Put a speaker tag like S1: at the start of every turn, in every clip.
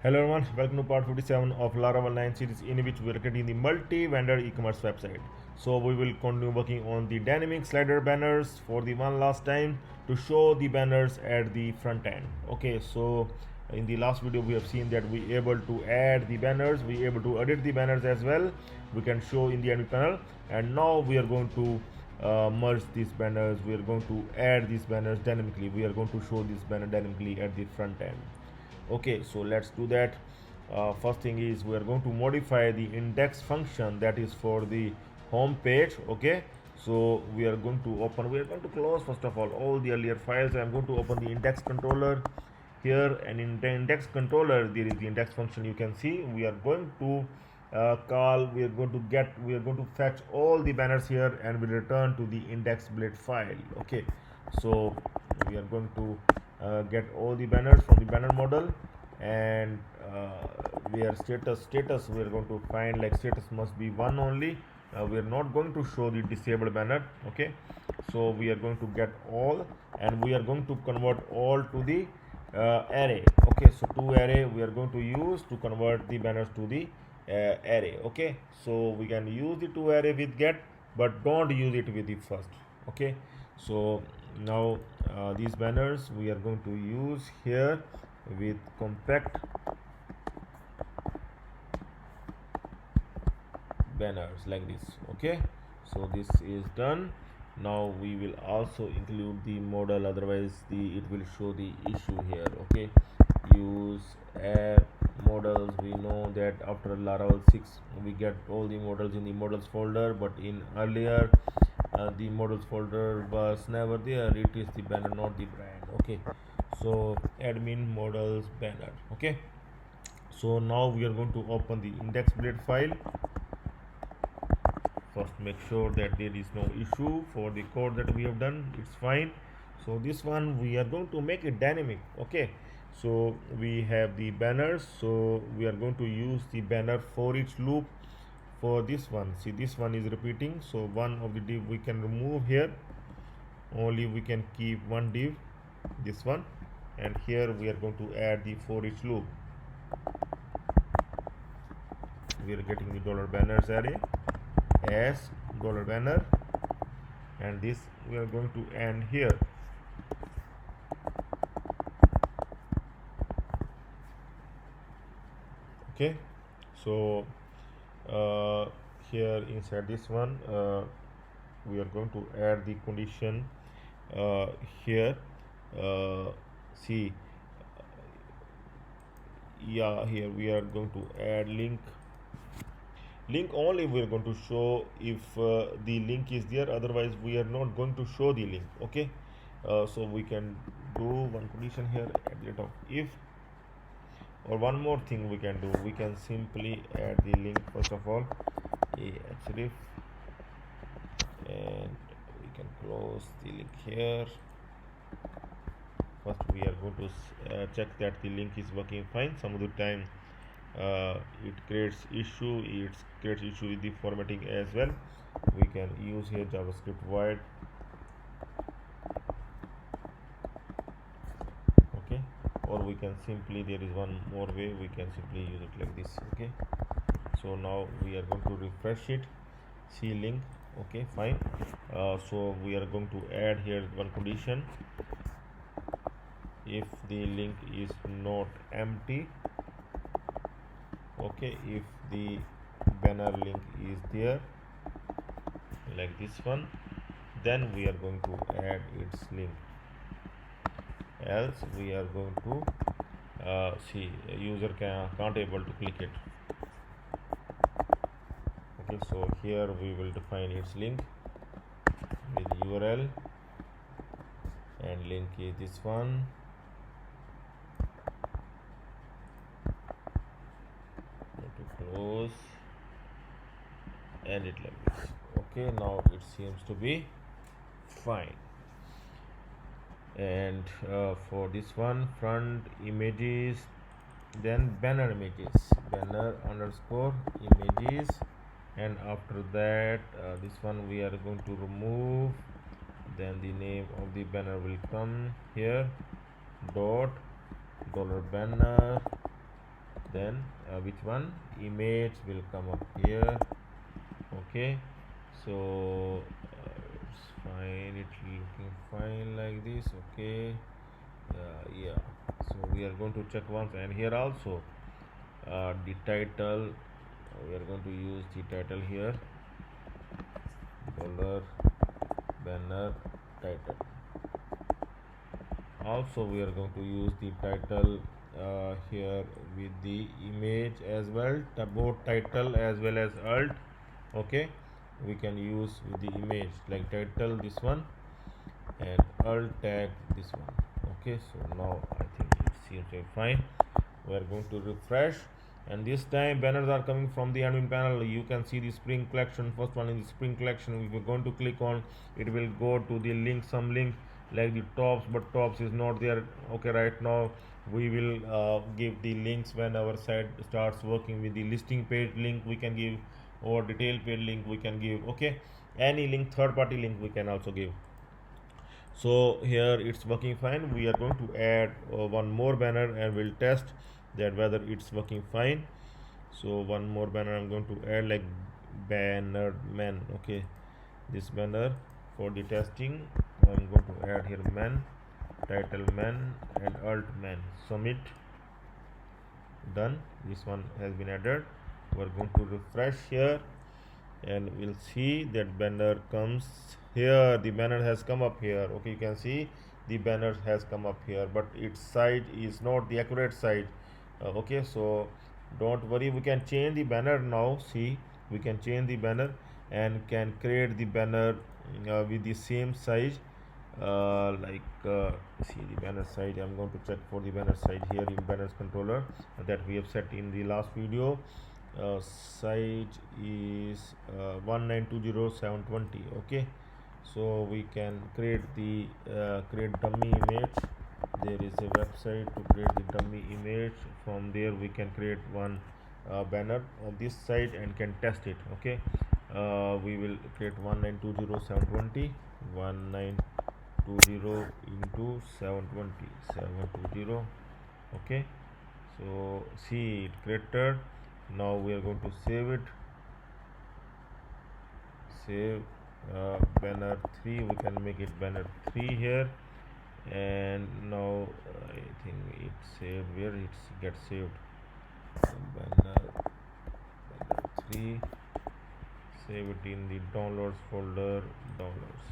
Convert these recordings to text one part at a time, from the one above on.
S1: Hello everyone, welcome to part 57 of Laravel 9 series in which we are creating the multi-vendor e-commerce website. So we will continue working on the dynamic slider banners for the one last time to show the banners at the front end. Okay, so in the last video we have seen that we able to add the banners, we able to edit the banners as well. We can show in the admin panel, and now we are going to merge these banners. We are going to add these banners dynamically. We are going to show this banner dynamically at the front end. Okay, so let's do that. First thing is we are going to modify the index function that is for the home page. Okay, so we are going to close first of all the earlier files. I'm going to open the index controller here, and in the index controller there is the index function. You can see we are going to we are going to fetch all the banners here and we return to the index.blade file. Okay, so we are going to get all the banners from the banner model, and where status we are going to find like status must be 1 only. We are not going to show the disabled banner. Okay, so we are going to get all, and we are going to convert all to the array. Okay, so to array we are going to use to convert the banners to the array. Okay, so we can use the to array with get, but don't use it with the first. Okay, so now these banners we are going to use here with compact banners like this. Okay, so this is done. Now we will also include the model, otherwise it will show the issue here. Okay, use app models. We know that after Laravel 6 we get all the models in the models folder, but in earlier the models folder was never there. It is the banner, not the brand. Okay, so admin models banner. Okay, so now we are going to open the index.blade file. First make sure that there is no issue for the code that we have done. It's fine. So this one we are going to make it dynamic. Okay, so we have the banners, so we are going to use the banner for each loop for this one. See, this one is repeating, so one of the div we can remove here, only we can keep one div, this one, and here we are going to add the for each loop. We are getting the $banners array as $banner, and this we are going to end here. Okay, so here inside this one we are going to add the condition here. See, yeah, here we are going to add link only. We are going to show if the link is there, otherwise we are not going to show the link. Okay, so we can do one condition here at the rate of if, or one more thing we can do, we can simply add the link first of all, href, and we can close the link here. First we are going to check that the link is working fine. Some of the time it creates issue with the formatting as well. We can use here javascript void. Okay, or we can simply, there is one more way, we can simply use it like this. Okay, so now we are going to refresh it, see link. Okay, fine. So we are going to add here one condition. If the link is not empty, okay, if the banner link is there like this one, then we are going to add its link, else we are going to see user can't able to click it. Okay, so here we will define its link with URL, and link is this one. Close, and it like this. Okay, now it seems to be fine. And for this one, front images, then banner images, banner underscore images, and after that this one we are going to remove, then the name of the banner will come here, dot $banner then which one, image will come up here. Okay, so it's fine, it's looking fine like this. Okay, yeah, so we are going to check once, and here also the title, we are going to use the title here, dollar banner title. Also we are going to use the title here with the image as well, both title as well as alt. Okay, we can use with the image like title this one and alt tag this one. Okay, so now I think it seems to be fine. We are going to refresh, and this time banners are coming from the admin panel. You can see the spring collection, first one in the spring collection. If you're going to click on, it will go to the link, some link like the tops, but tops is not there. Okay, right now we will give the links when our site starts working. With the listing page link we can give, or detail page link we can give. Okay, any link, third party link we can also give. So here it's working fine. We are going to add one more banner and we'll test that whether it's working fine. So one more banner I'm going to add, like banner man. Okay, this banner for the testing I'm going to add here man, title man and alt man. Submit, done. This one has been added. We're going to refresh here and we'll see that banner comes here. The banner has come up here. Okay, you can see the banner has come up here, but its size is not the accurate size. Okay, so don't worry, we can change the banner now. See, we can change the banner and can create the banner with the same size, see the banner size. I'm going to check for the banner size here in banners controller that we have set in the last video. Size is 1920720. Okay, so we can create the create dummy image. There is a website to create the dummy image. From there we can create one banner of this site and can test it. Okay, we will create 1920720 1920 into 720. Okay, so see it created. Now we are going to save it. Save banner 3. We can make it banner 3 here, and now I think it's saved. Where it gets saved? Banner 3. Save it in the downloads folder. Downloads.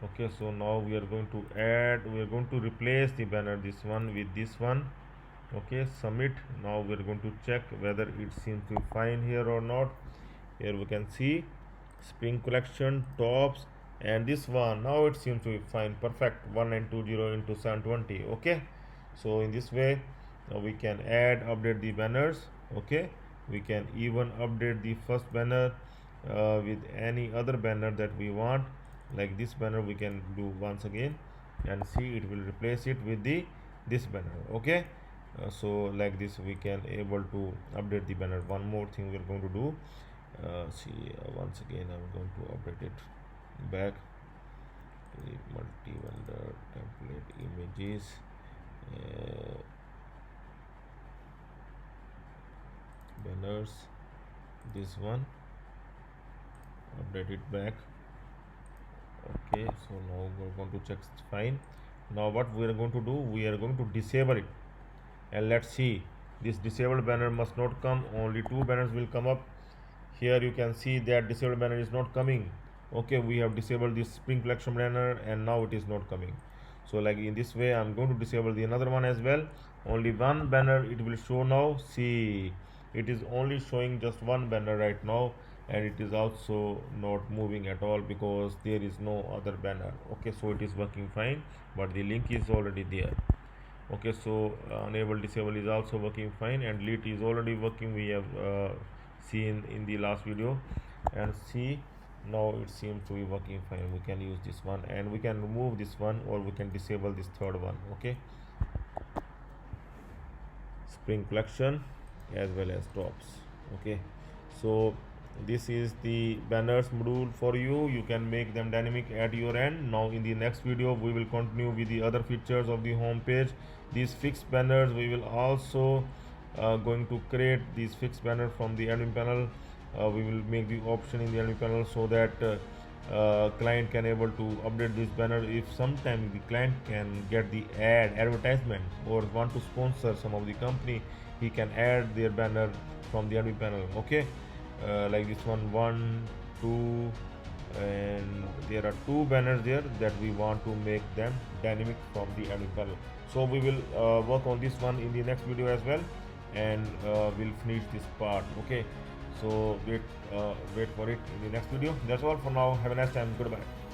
S1: Okay, so now we are going to add. We are going to replace the banner, this one, with this one. Okay, submit. Now we are going to check whether it seems to be fine here or not. Here we can see spring collection, tops, and this one. Now it seems to be fine, perfect. 1920 into 720. Okay, so in this way we can add, update the banners. Okay, we can even update the first banner with any other banner that we want. Like this banner we can do once again, and see it will replace it with the this banner. Okay, so like this we can able to update the banner. One more thing we are going to do, once again I'm going to update it back to the multi-vendor template images. Banners, this one, update it back. Okay, so now we're going to check it's fine. Now what we are going to do, we are going to disable it, and let's see. This disabled banner must not come. Only two banners will come up. Here you can see that disabled banner is not coming. Okay, we have disabled this spring collection banner and now it is not coming. So like in this way I'm going to disable the another one as well. Only one banner it will show now. See, it is only showing just one banner right now, and it is also not moving at all because there is no other banner. Okay, so it is working fine, but the link is already there. Okay, so enable disable is also working fine, and delete is already working. We have seen in the last video, and see, now it seems to be working fine. We can use this one, and we can remove this one, or we can disable this third one. Okay, spring collection as well as tops. Okay, so This is the banners module for you. You can make them dynamic at your end. Now in the next video we will continue with the other features of the home page. These fixed banners, we will also going to create these fixed banner from the admin panel. We will make the option in the admin panel so that client can able to update this banner. If sometime the client can get the advertisement or want to sponsor some of the company, he can add their banner from the admin panel. Okay, like this one, two, and there are two banners there that we want to make them dynamic from the admin panel. So we will work on this one in the next video as well, and we'll finish this part. Okay, so wait for it in the next video. That's all for now. Have a nice time. Goodbye.